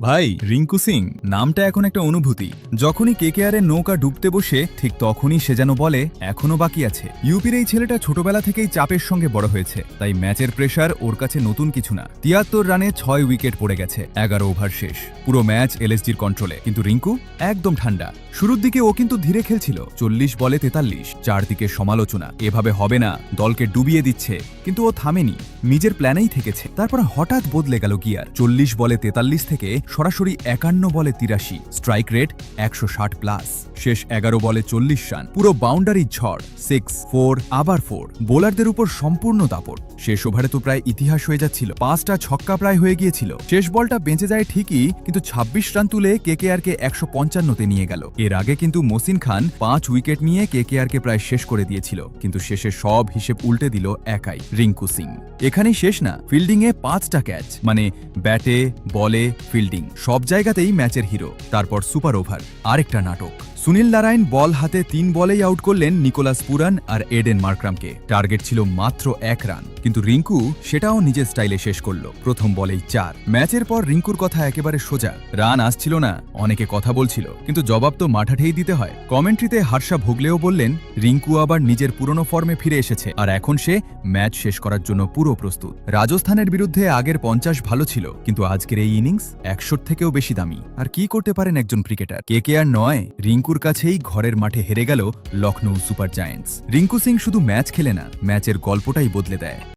ভাই রিঙ্কু সিং নামটা এখন একটা অনুভূতি। যখনই কেকেআর এর নৌকা ডুবতে বসে ঠিক তখনই সে যেন বলে এখনো বাকি আছে। ইউপির এই ছেলেটা ছোটবেলা থেকেই চাপের সঙ্গে বড় হয়েছে, তাই ম্যাচের প্রেশার ওর কাছে নতুন কিছু না। ৭৩ রানে ৬ উইকেট পড়ে গেছে, ১১ ওভার শেষ, পুরো ম্যাচ এলএসজির কন্ট্রোলে। কিন্তু রিঙ্কু একদম ঠান্ডা। শুরুর দিকে ও কিন্তু ধীরে খেলছিল, ৪০ বলে ৪৩, চারদিকে সমালোচনা, এভাবে হবে না, দলকে ডুবিয়ে দিচ্ছে, কিন্তু ও থামেনি, নিজের প্ল্যানেই থেকেছে। তারপর হঠাৎ বদলে গেল গিয়ার, ৪০ বলে ৪৩ থেকে সরাসরি ৫১ বলে ৮৩, স্ট্রাইক রেট ১৬০ প্লাস, শেষ ১১ বলে ৪০ রান, পুরো বাউন্ডারি ঝড়, 6, 4, আবার ৪, বোলারদের উপর সম্পূর্ণ দাপট। শেষ ওভারে তো প্রায় ইতিহাস হয়ে যাচ্ছিল, ৫টা ছক্কা প্রায় হয়ে গিয়েছিল। শেষ বলটা বেঁচে যায় ঠিকই, কিন্তু ২৬ রান তুলে কেকেআরকে ১৫৫তে নিয়ে গেল। এর আগে কিন্তু মসিন খান ৫ উইকেট নিয়ে কেকেআরকে প্রায় শেষ করে দিয়েছিল, কিন্তু শেষে সব হিসেব উল্টে দিল একাই রিঙ্কু সিং। এখানেই শেষ না, ফিল্ডিংয়ে ৫টা ক্যাচ, মানে ব্যাটে, বলে, ফিল্ডিং সব জায়গাতেই ম্যাচের হিরো। তারপর সুপার ওভার, আরেকটা নাটক। সুনীল নারায়ণ বল হাতে ৩ বলেই আউট করলেন নিকোলাস পুরান আর এডেন মার্ক্রামকে। টার্গেট ছিল মাত্র ১ রান, কিন্তু রিঙ্কু সেটাও নিজের স্টাইলে শেষ করল, প্রথম বলেই ৪। ম্যাচের পর রিঙ্কুর কথা একেবারে সোজা, রান আসছিল না, অনেকে কথা বলছিল, কিন্তু জবাব তো মাঠাঠেই দিতে হয়। কমেন্ট্রিতে হার্ষা ভোগলেও বললেন রিঙ্কু আবার নিজের পুরনো ফর্মে ফিরে এসেছে, আর এখন সে ম্যাচ শেষ করার জন্য পুরো প্রস্তুত। রাজস্থানের বিরুদ্ধে আগের ৫০ ভালো ছিল, কিন্তু আজকের এই ইনিংস ১০০ থেকেও বেশি দামি। আর কি করতে পারেন একজন ক্রিকেটার? কেকেআর নয়, রিঙ্কুর কাছেই ঘরের মাঠে হেরে গেল লখনৌ সুপার জায়ান্টস। রিঙ্কু সিং শুধু ম্যাচ খেলে না, ম্যাচের গল্পটাই বদলে দেয়।